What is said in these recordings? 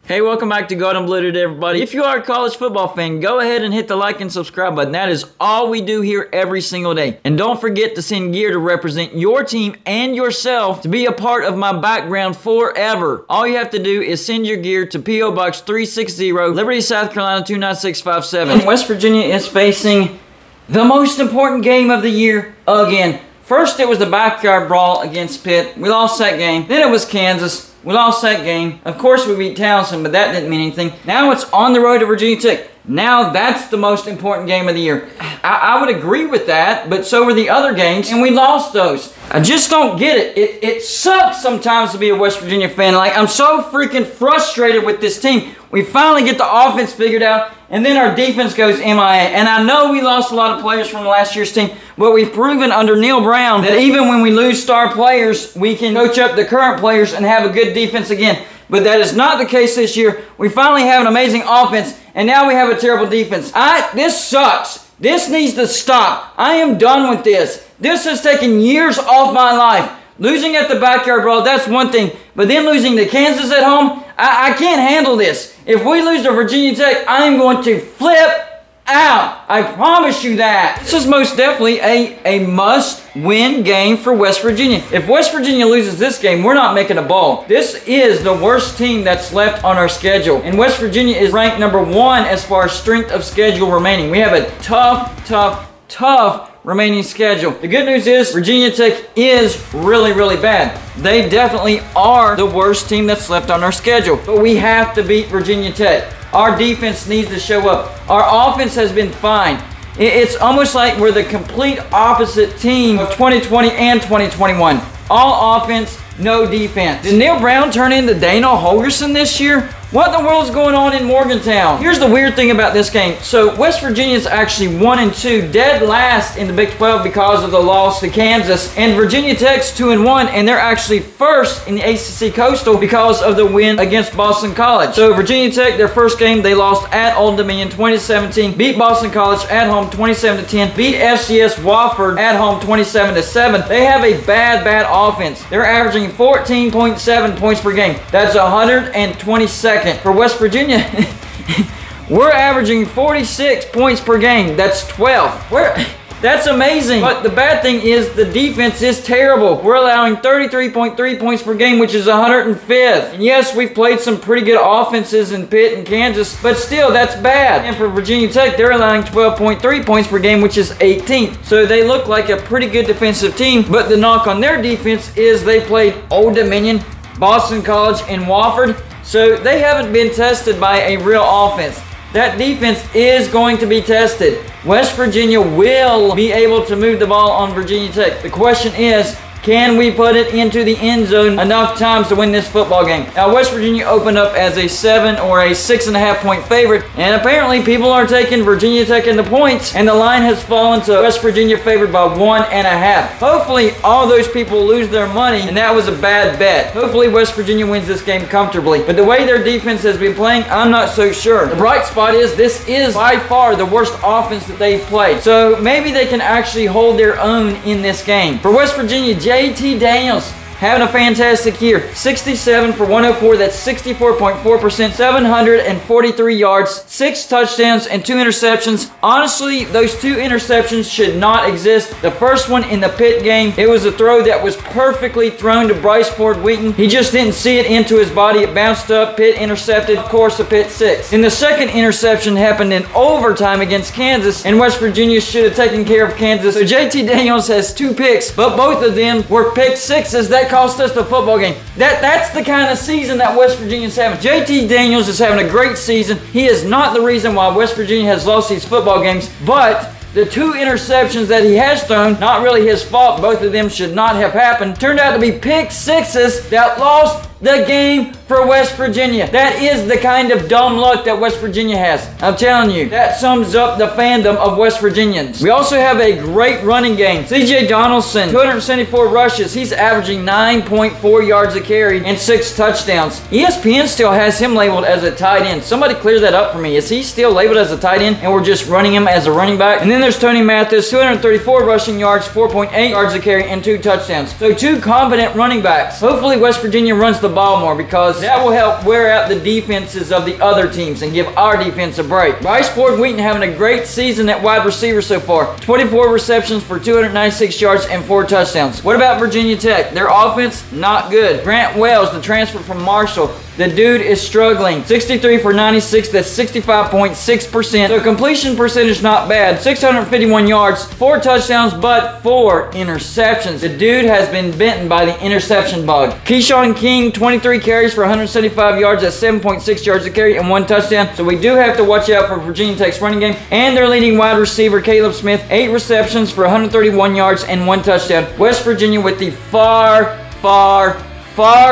Hey, welcome back to Gold and Blue today, everybody. If you are a college football fan, go ahead and hit the like and subscribe button. That is all we do here every single day. And don't forget to send gear to represent your team and yourself to be a part of my background forever. All you have to do is send your gear to P.O. Box 360, Liberty, South Carolina 29657. And West Virginia is facing the most important game of the year again. First, it was the backyard brawl against Pitt. We lost that game. Then it was Kansas. We lost that game. Of course, we beat Towson, but that didn't mean anything. Now it's on the road to Virginia Tech. Now that's the most important game of the year. I would agree with that, but so were the other games, and we lost those. I just don't get it. It sucks sometimes to be a West Virginia fan. Like, I'm so freaking frustrated with this team. We finally get the offense figured out, and then our defense goes MIA. And I know we lost a lot of players from last year's team, but we've proven under Neil Brown that even when we lose star players, we can coach up the current players and have a good defense again. But that is not the case this year. We finally have an amazing offense, and now we have a terrible defense. This sucks. This needs to stop. I am done with this. This has taken years off my life. Losing at the backyard brawl, that's one thing. But then losing to Kansas at home, I can't handle this. If we lose to Virginia Tech, I am going to flip out. I promise you that. This is most definitely a must-win game for West Virginia. If West Virginia loses this game, we're not making a bowl. This is the worst team that's left on our schedule. And West Virginia is ranked #1 as far as strength of schedule remaining. We have a tough remaining schedule. The good news is Virginia Tech is really, really bad. They definitely are the worst team that's left on our schedule. But we have to beat Virginia Tech. Our defense needs to show up. Our offense has been fine. It's almost like we're the complete opposite team of 2020 and 2021. All offense, no defense. Did Neil Brown turn into Dana Holgerson this year? What in the world is going on in Morgantown? Here's the weird thing about this game. So West Virginia is actually 1-2, dead last in the Big 12 because of the loss to Kansas. And Virginia Tech's 2-1, and they're actually first in the ACC Coastal because of the win against Boston College. So Virginia Tech, their first game, they lost at Old Dominion 20-17, beat Boston College at home 27-10, beat FCS Wofford at home 27-7. They have a bad offense. They're averaging 14.7 points per game. That's 122nd. For West Virginia, we're averaging 46 points per game. That's 12th. That's amazing. But the bad thing is the defense is terrible. We're allowing 33.3 points per game, which is 105th. And yes, we've played some pretty good offenses in Pitt and Kansas, but still, that's bad. And for Virginia Tech, they're allowing 12.3 points per game, which is 18th. So they look like a pretty good defensive team, but the knock on their defense is they played Old Dominion, Boston College, and Wofford. So they haven't been tested by a real offense. That defense is going to be tested. West Virginia will be able to move the ball on Virginia Tech. The question is, can we put it into the end zone enough times to win this football game? Now, West Virginia opened up as a 7 or a 6.5 point favorite, and apparently people are taking Virginia Tech in the points, and the line has fallen to West Virginia favored by 1.5. Hopefully, all those people lose their money, and that was a bad bet. Hopefully, West Virginia wins this game comfortably, but the way their defense has been playing, I'm not so sure. The bright spot is this is by far the worst offense that they've played, so maybe they can actually hold their own in this game. For West Virginia, JT Daniels having a fantastic year. 67 for 104, that's 64.4%, 743 yards, 6 touchdowns, and 2 interceptions. Honestly, those 2 interceptions should not exist. The first one in the Pitt game, it was a throw that was perfectly thrown to Bryce Ford Wheaton. He just didn't see it into his body. It bounced up, Pitt intercepted, of course, a Pitt 6. And the second interception happened in overtime against Kansas, and West Virginia should have taken care of Kansas. So JT Daniels has 2 picks, but both of them were pick 6s. That cost us the football game. That's the kind of season that West Virginia's having. JT Daniels is having a great season. He is not the reason why West Virginia has lost these football games, but the 2 interceptions that he has thrown, not really his fault. Both of them should not have happened. Turned out to be pick 6s that lost the game for West Virginia. That is the kind of dumb luck that West Virginia has. I'm telling you, that sums up the fandom of West Virginians. We also have a great running game. C.J. Donaldson, 274 rushes. He's averaging 9.4 yards a carry and 6 touchdowns. ESPN still has him labeled as a tight end. Somebody clear that up for me. Is he still labeled as a tight end and we're just running him as a running back? And then there's Tony Mathis, 234 rushing yards, 4.8 yards a carry, and 2 touchdowns. So 2 competent running backs. Hopefully West Virginia runs the the ball more, because that will help wear out the defenses of the other teams and give our defense a break. Bryce Ford Wheaton having a great season at wide receiver so far. 24 receptions for 296 yards and 4 touchdowns. What about Virginia Tech? Their offense, not good. Grant Wells, the transfer from Marshall, the dude is struggling. 63 for 96, that's 65.6%. So completion percentage not bad. 651 yards, 4 touchdowns, but 4 interceptions. The dude has been bitten by the interception bug. Keyshawn King, 23 carries for 175 yards, that's 7.6 yards a carry and 1 touchdown. So we do have to watch out for Virginia Tech's running game. And their leading wide receiver, Caleb Smith, 8 receptions for 131 yards and 1 touchdown. West Virginia with the far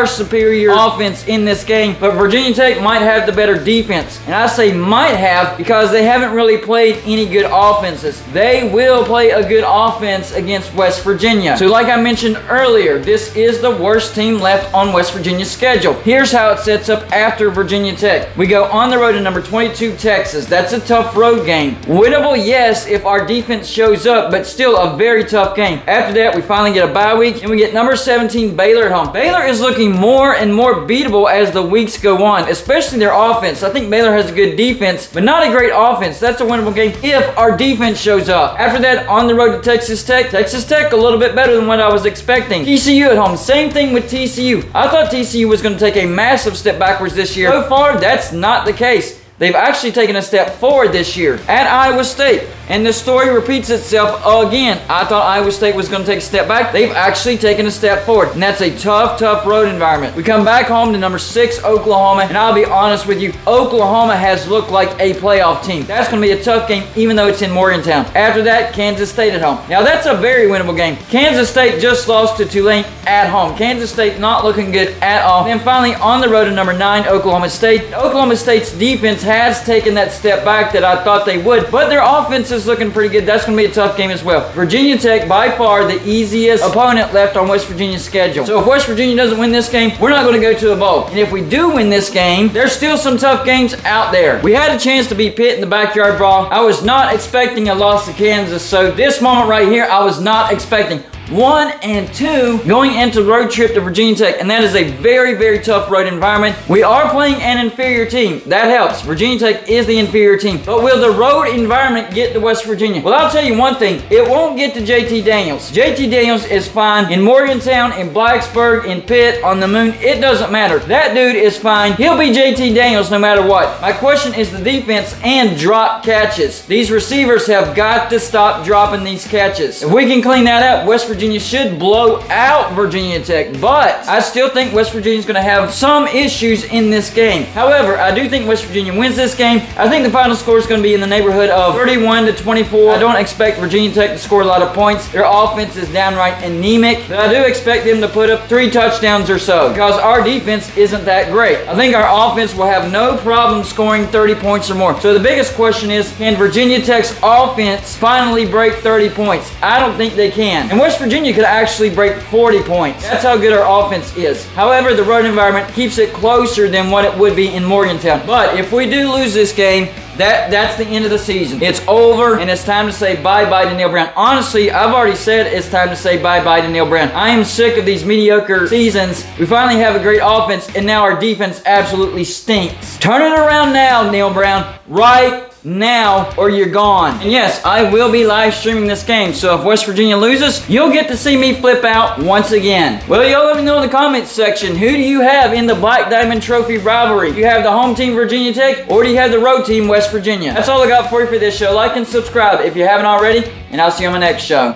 superior offense in this game, but Virginia Tech might have the better defense. And I say might have because they haven't really played any good offenses. They will play a good offense against West Virginia. So like I mentioned earlier, this is the worst team left on West Virginia's schedule. Here's how it sets up after Virginia Tech. We go on the road to number 22, Texas. That's a tough road game. Winnable, yes, if our defense shows up, but still a very tough game. After that, we finally get a bye week, and we get number 17, Baylor at home. Baylor is looking more and more beatable as the weeks go on, especially their offense. I think Baylor has a good defense, but not a great offense. That's a winnable game if our defense shows up. After that, on the road to Texas Tech. Texas Tech a little bit better than what I was expecting. TCU at home. Same thing with TCU. I thought TCU was going to take a massive step backwards this year. So far, that's not the case. They've actually taken a step forward this year at Iowa State. And the story repeats itself again. I thought Iowa State was going to take a step back. They've actually taken a step forward. And that's a tough road environment. We come back home to number 6, Oklahoma. And I'll be honest with you, Oklahoma has looked like a playoff team. That's going to be a tough game, even though it's in Morgantown. After that, Kansas State at home. Now, that's a very winnable game. Kansas State just lost to Tulane at home. Kansas State not looking good at all. And then finally, on the road to number 9, Oklahoma State. Oklahoma State's defense has taken that step back that I thought they would, but their offense is looking pretty good. That's going to be a tough game as well. Virginia Tech, by far the easiest opponent left on West Virginia's schedule. So if West Virginia doesn't win this game, we're not going to go to a bowl. And if we do win this game, there's still some tough games out there. We had a chance to beat Pitt in the backyard brawl. I was not expecting a loss to Kansas, so this moment right here, I was not expecting. 1 and 2 going into the road trip to Virginia Tech, and that is a very tough road environment. We are playing an inferior team. That helps. Virginia Tech is the inferior team. But will the road environment get to West Virginia? Well, I'll tell you one thing. It won't get to JT Daniels. JT Daniels is fine in Morgantown, in Blacksburg, in Pitt, on the Moon. It doesn't matter. That dude is fine. He'll be JT Daniels no matter what. My question is the defense and drop catches. These receivers have got to stop dropping these catches. If we can clean that up, West Virginia should blow out Virginia Tech, but I still think West Virginia is going to have some issues in this game. However, I do think West Virginia wins this game. I think the final score is going to be in the neighborhood of 31-24. I don't expect Virginia Tech to score a lot of points. Their offense is downright anemic, but I do expect them to put up 3 touchdowns or so because our defense isn't that great. I think our offense will have no problem scoring 30 points or more. So the biggest question is, can Virginia Tech's offense finally break 30 points? I don't think they can. And West Virginia could actually break 40 points. That's how good our offense is. However, the road environment keeps it closer than what it would be in Morgantown. But if we do lose this game, that's the end of the season. It's over, and it's time to say bye-bye to Neil Brown. Honestly, I've already said it's time to say bye-bye to Neil Brown. I am sick of these mediocre seasons. We finally have a great offense, and now our defense absolutely stinks. Turn it around now, Neil Brown. Right now, or you're gone. And yes, I will be live streaming this game, so if West Virginia loses, you'll get to see me flip out once again. Well, y'all let me know in the comments section, who do you have in the Black Diamond Trophy rivalry? Do you have the home team Virginia Tech, or do you have the road team West Virginia? That's all I got for you for this show. Like and subscribe if you haven't already, and I'll see you on my next show.